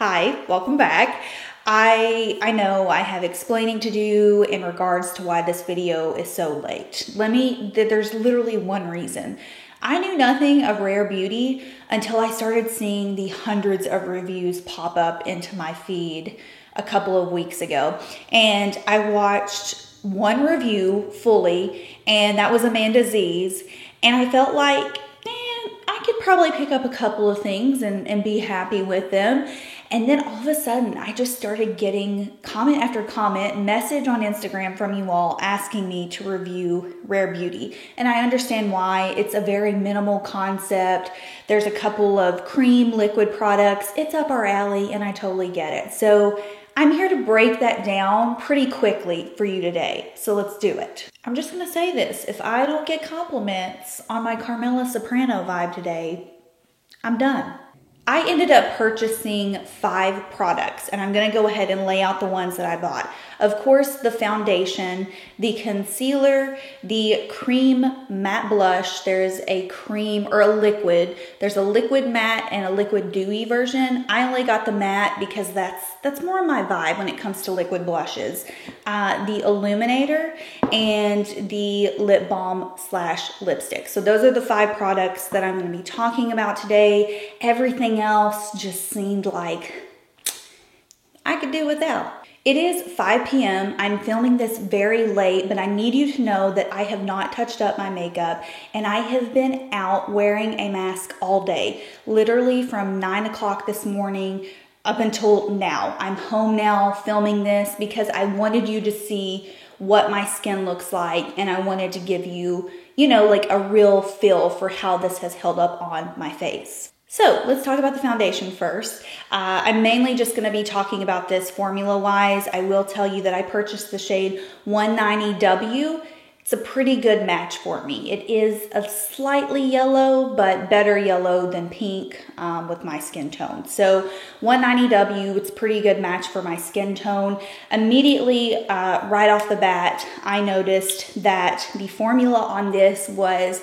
Hi, welcome back. I know I have explaining to do in regards to why this video is so late. There's literally one reason. I knew nothing of Rare Beauty until I started seeing the hundreds of reviews pop up into my feed a couple of weeks ago. And I watched one review fully, and that was Amanda Z's. And I felt like, I could probably pick up a couple of things and be happy with them. And then all of a sudden, I just started getting comment after comment, message on Instagram from you all asking me to review Rare Beauty. And I understand why. It's a very minimal concept. There's a couple of cream liquid products. It's up our alley, and I totally get it. So I'm here to break that down pretty quickly for you today. So let's do it. I'm just going to say this. If I don't get compliments on my Carmela Soprano vibe today, I'm done. I ended up purchasing 5 products, and I'm going to go ahead and lay out the ones that I bought. Of course, the foundation, the concealer, the cream matte blush. There's a cream or a liquid. There's a liquid matte and a liquid dewy version. I only got the matte because that's more my vibe when it comes to liquid blushes. The illuminator and the lip balm / lipstick. So those are the 5 products that I'm going to be talking about today. Everything else just seemed like I could do without. It is 5 p.m. I'm filming this very late, but I need you to know that I have not touched up my makeup, and I have been out wearing a mask all day, literally from 9 o'clock this morning up until now. I'm home now filming this because I wanted you to see what my skin looks like, and I wanted to give you, like a real feel for how this has held up on my face. So let's talk about the foundation first. I'm mainly just going to be talking about this formula-wise. I will tell you that I purchased the shade 190W. It's a pretty good match for me. It is a slightly yellow, but better yellow than pink with my skin tone. So 190W, it's a pretty good match for my skin tone. Immediately, right off the bat, I noticed that the formula on this was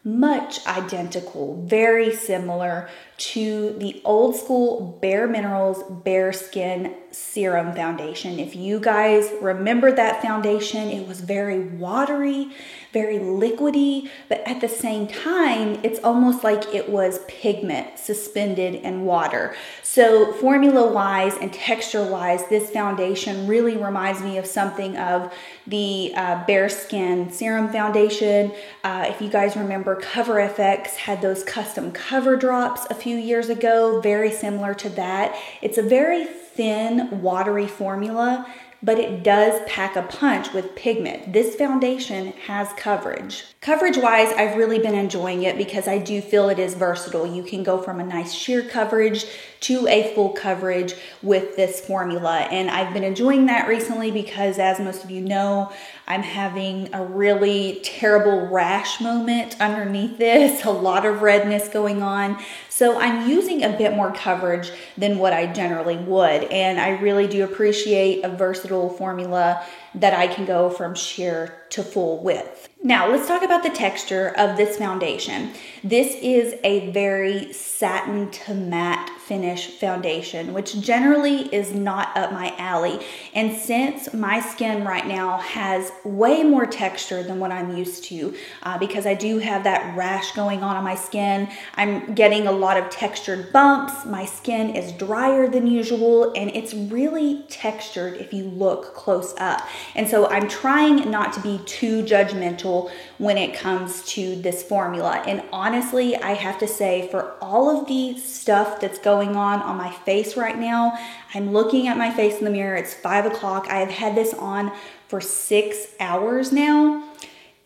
much identical, very similar to the old school Bare Minerals Bare Skin Serum Foundation. If you guys remember that foundation, it was very watery, very liquidy, but at the same time, it's almost like it was pigment suspended in water. So formula-wise and texture-wise, this foundation really reminds me of something of the Bare Skin Serum Foundation. If you guys remember, Cover FX had those custom cover drops a few years ago, very similar to that. It's a very thin, watery formula, but it does pack a punch with pigment. This foundation has coverage. Coverage-wise, I've really been enjoying it because I do feel it is versatile. You can go from a nice sheer coverage to a full coverage with this formula. And I've been enjoying that recently because, as most of you know, I'm having a really terrible rash moment underneath this, a lot of redness going on. So I'm using a bit more coverage than what I generally would. And I really do appreciate a versatile formula that I can go from sheer to full with. Now let's talk about the texture of this foundation. This is a very satin to matte finish foundation, which generally is not up my alley. And since my skin right now has way more texture than what I'm used to, because I do have that rash going on my skin, I'm getting a lot of textured bumps. My skin is drier than usual, and it's really textured if you look close up. And so I'm trying not to be too judgmental when it comes to this formula. And honestly, I have to say, for all of the stuff that's going on my face right now, I'm looking at my face in the mirror. It's 5 o'clock. I have had this on for 6 hours now.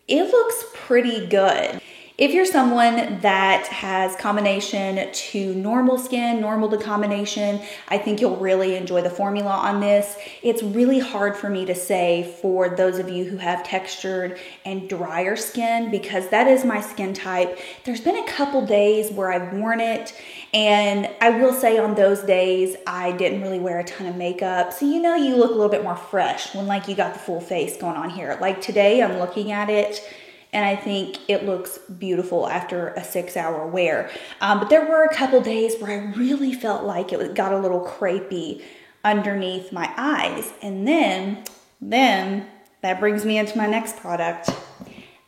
It looks pretty good. If you're someone that has combination to normal skin, normal to combination, I think you'll really enjoy the formula on this. It's really hard for me to say for those of you who have textured and drier skin because that is my skin type. There's been a couple days where I've worn it, and I will say on those days I didn't really wear a ton of makeup. So you look a little bit more fresh when you got the full face going on here. Like today I'm looking at it and I think it looks beautiful after a 6-hour wear. But there were a couple days where I really felt like it got a little crepey underneath my eyes. And then that brings me into my next product.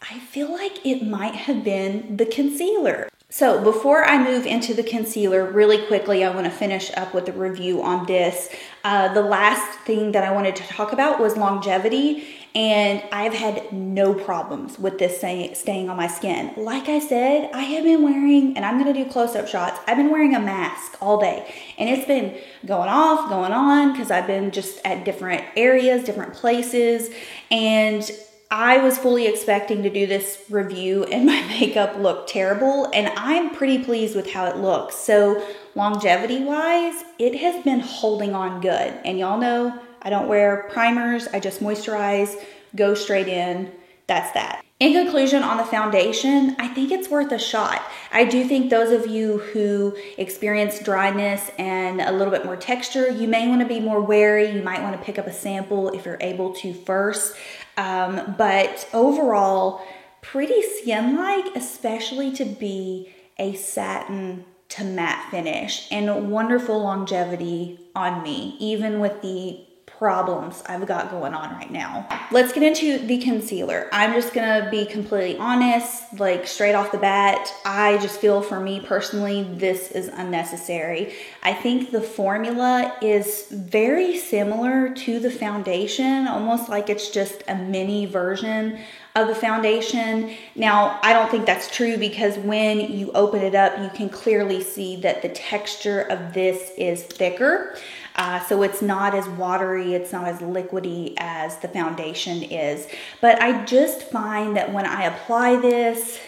I feel like it might have been the concealer. So before I move into the concealer, really quickly, I want to finish up with a review on this. The last thing that I wanted to talk about was longevity, and I've had no problems with this staying on my skin. Like I said, I have been wearing, and I'm going to do close-up shots, I've been wearing a mask all day, and it's been going off, going on, because I've been just at different areas, different places, and I was fully expecting to do this review and my makeup looked terrible, and I'm pretty pleased with how it looks. So longevity wise, it has been holding on good. And y'all know I don't wear primers, I just moisturize, go straight in, that's that. In conclusion, on the foundation, I think it's worth a shot. I do think those of you who experience dryness and a little bit more texture, you may want to be more wary. You might want to pick up a sample if you're able to first. But overall, pretty skin-like, especially to be a satin to matte finish, and wonderful longevity on me, even with the problems I've got going on right now. Let's get into the concealer. I'm just gonna be completely honest, like straight off the bat, I just feel for me personally, this is unnecessary. I think the formula is very similar to the foundation, almost like it's just a mini version of the foundation. Now, I don't think that's true because when you open it up, you can clearly see that the texture of this is thicker. So it's not as watery, it's not as liquidy as the foundation is. But I just find that when I apply this,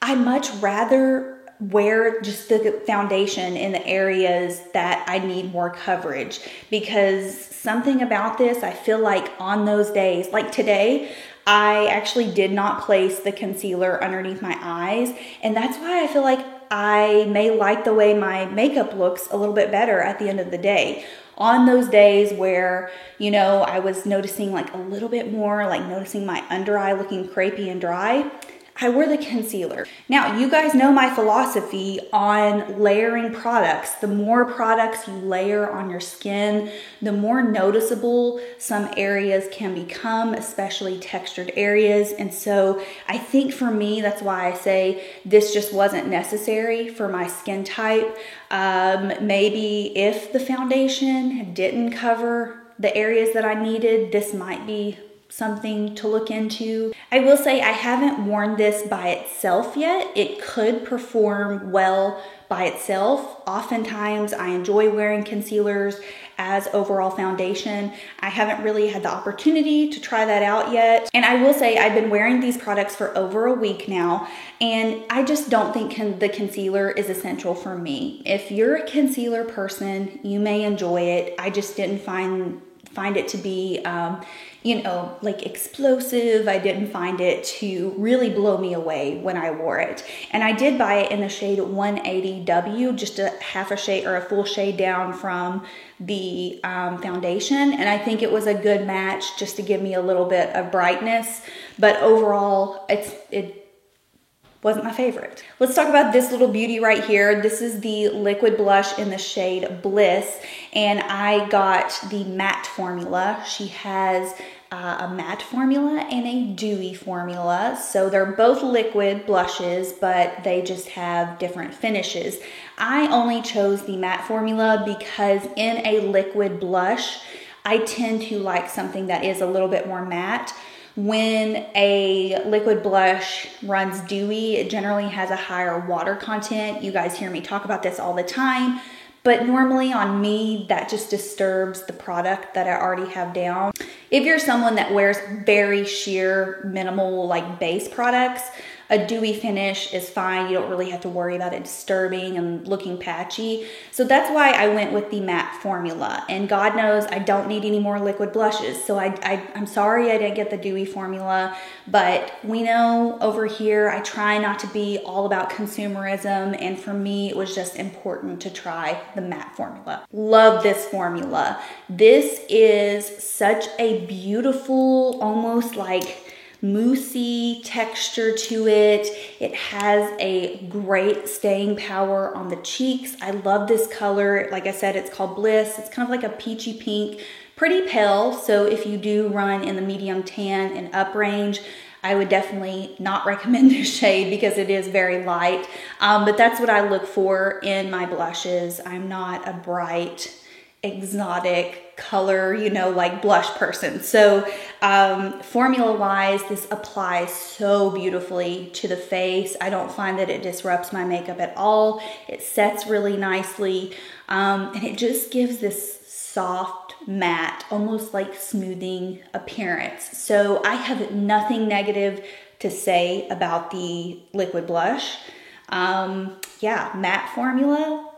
I much rather wear just the foundation in the areas that I need more coverage, because something about this, I feel like on those days, like today, I actually did not place the concealer underneath my eyes, and that's why I feel like I may like the way my makeup looks a little bit better at the end of the day. On those days where, you know, I was noticing like a little bit more, like noticing my under eye looking crepey and dry, I wear the concealer. Now, you guys know my philosophy on layering products. The more products you layer on your skin, the more noticeable some areas can become, especially textured areas. And so I think for me, that's why I say this just wasn't necessary for my skin type. Maybe if the foundation didn't cover the areas that I needed, this might be something to look into. I will say I haven't worn this by itself yet. It could perform well by itself. Oftentimes I enjoy wearing concealers as overall foundation. I haven't really had the opportunity to try that out yet. And I will say I've been wearing these products for over a week now, and I just don't think the concealer is essential for me. If you're a concealer person, you may enjoy it. I just didn't find it to be you know, like explosive. I didn't find it to really blow me away when I wore it. And I did buy it in the shade 180W, just a half a shade or a full shade down from the foundation. And I think it was a good match just to give me a little bit of brightness. But overall, it wasn't my favorite. Let's talk about this little beauty right here. This is the liquid blush in the shade Bliss, and I got the matte formula. She has a matte formula and a dewy formula. So they're both liquid blushes, but they just have different finishes. I only chose the matte formula because in a liquid blush, I tend to like something that is a little bit more matte. When a liquid blush runs dewy, it generally has a higher water content. You guys hear me talk about this all the time, but normally on me, that just disturbs the product that I already have down. If you're someone that wears very sheer, minimal, like base products, a dewy finish is fine. You don't really have to worry about it disturbing and looking patchy. So that's why I went with the matte formula. And God knows I don't need any more liquid blushes. So I'm sorry I didn't get the dewy formula, but we know over here I try not to be all about consumerism. And for me, it was just important to try the matte formula. Love this formula. This is such a beautiful, almost like moussey texture to it. It has a great staying power on the cheeks. I love this color. Like I said, it's called Bliss. It's kind of like a peachy pink, pretty pale. So if you do run in the medium tan and up range, I would definitely not recommend this shade because it is very light. But that's what I look for in my blushes. I'm not a bright, exotic color, you know, like blush person. So formula wise, this applies so beautifully to the face. I don't find that it disrupts my makeup at all. It sets really nicely. And it just gives this soft, matte, almost like smoothing appearance. So I have nothing negative to say about the liquid blush. Yeah, matte formula,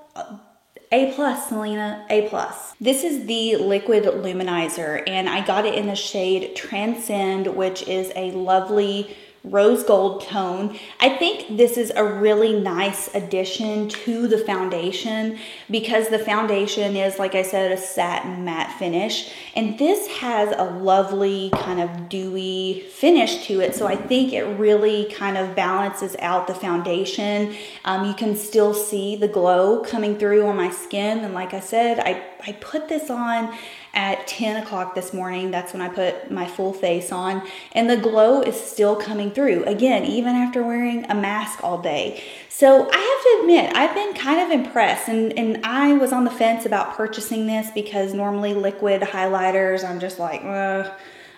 A+, Selena, A+. This is the Liquid Luminizer, and I got it in the shade Transcend, which is a lovely rose gold tone. I think this is a really nice addition to the foundation because the foundation is, like I said, a satin matte finish, and this has a lovely kind of dewy finish to it. So I think it really kind of balances out the foundation. You can still see the glow coming through on my skin, and like I said, I put this on at 10 o'clock this morning. That's when I put my full face on, and the glow is still coming through. Again, even after wearing a mask all day. So I have to admit, I've been kind of impressed, and I was on the fence about purchasing this because normally liquid highlighters, I'm just like,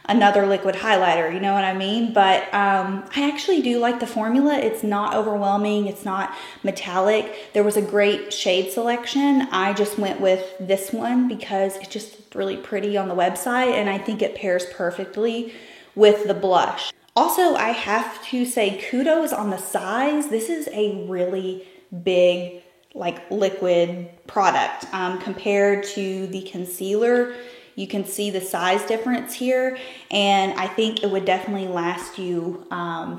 another liquid highlighter, you know what I mean? But I actually do like the formula. It's not overwhelming. It's not metallic. There was a great shade selection. I just went with this one because it's just really pretty on the website, and I think it pairs perfectly with the blush. Also, I have to say kudos on the size. This is a really big, like, liquid product compared to the concealer. You can see the size difference here, and I think it would definitely last you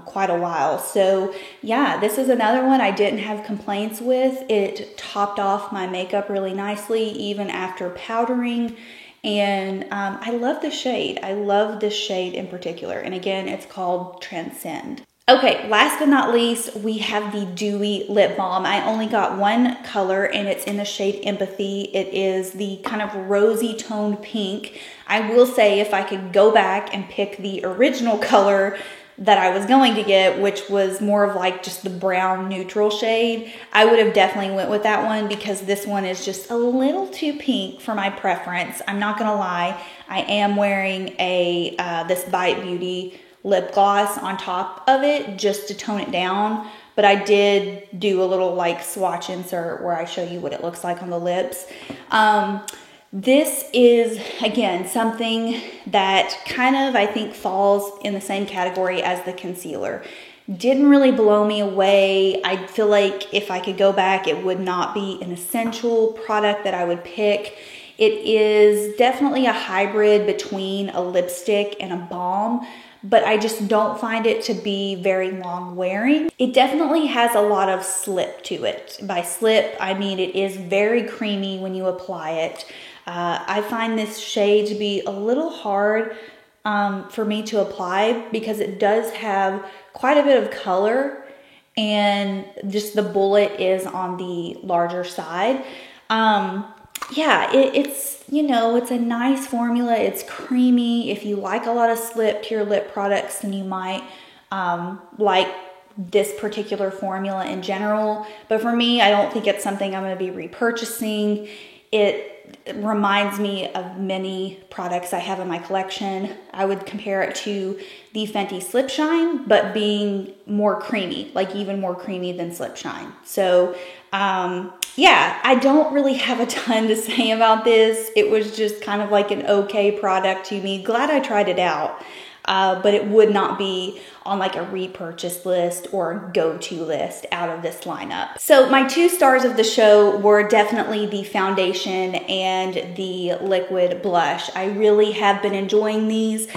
quite a while. So yeah, this is another one I didn't have complaints with. It topped off my makeup really nicely, even after powdering. And I love the shade. I love this shade in particular. And again, it's called Transcend. Okay, last but not least, we have the Dewy Lip Balm. I only got one color, and it's in the shade Empathy. It is the kind of rosy toned pink. I will say, if I could go back and pick the original color that I was going to get, which was more of like just the brown neutral shade, I would have definitely went with that one because this one is just a little too pink for my preference. I'm not gonna lie. I am wearing a this Bite Beauty lip gloss on top of it just to tone it down, but I did do a little like swatch insert where I show you what it looks like on the lips. This is, again, something that kind of, I think, falls in the same category as the concealer. Didn't really blow me away. I feel like if I could go back, it would not be an essential product that I would pick. It is definitely a hybrid between a lipstick and a balm, but I just don't find it to be very long wearing. It definitely has a lot of slip to it. By slip, I mean it is very creamy when you apply it. I find this shade to be a little hard for me to apply because it does have quite a bit of color, and just the bullet is on the larger side. Yeah, it's, you know, it's a nice formula. It's creamy. If you like a lot of slip to your lip products, then you might like this particular formula in general. But for me, I don't think it's something I'm going to be repurchasing. It reminds me of many products I have in my collection. I would compare it to the Fenty Slip Shine, but being more creamy, like even more creamy than Slip Shine. So yeah, I don't really have a ton to say about this. It was just kind of like an okay product to me. Glad I tried it out. But it would not be on like a repurchase list or go-to list out of this lineup. So my 2 stars of the show were definitely the foundation and the liquid blush. I really have been enjoying these.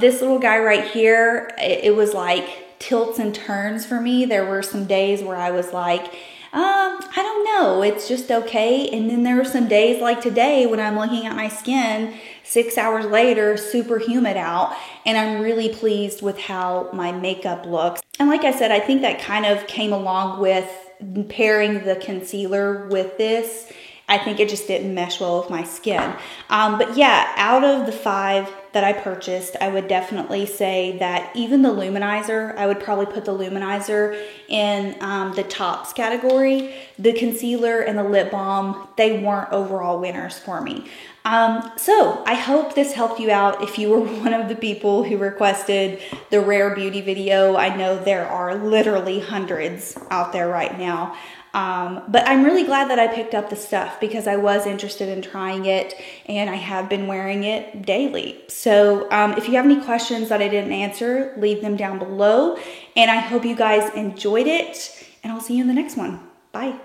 This little guy right here, it was like tilts and turns for me. There were some days where I was like, I don't know. It's just okay. And then there are some days like today when I'm looking at my skin 6 hours later, super humid out, and I'm really pleased with how my makeup looks. And like I said, I think that kind of came along with pairing the concealer with this. I think it just didn't mesh well with my skin. But yeah, out of the 5 that I purchased, I would definitely say that even the luminizer, I would probably put the luminizer in the tops category. The concealer and the lip balm, they weren't overall winners for me. So I hope this helped you out if you were one of the people who requested the Rare Beauty video. I know there are literally hundreds out there right now. But I'm really glad that I picked up the stuff because I was interested in trying it and I have been wearing it daily. So if you have any questions that I didn't answer, leave them down below. And I hope you guys enjoyed it, and I'll see you in the next one. Bye.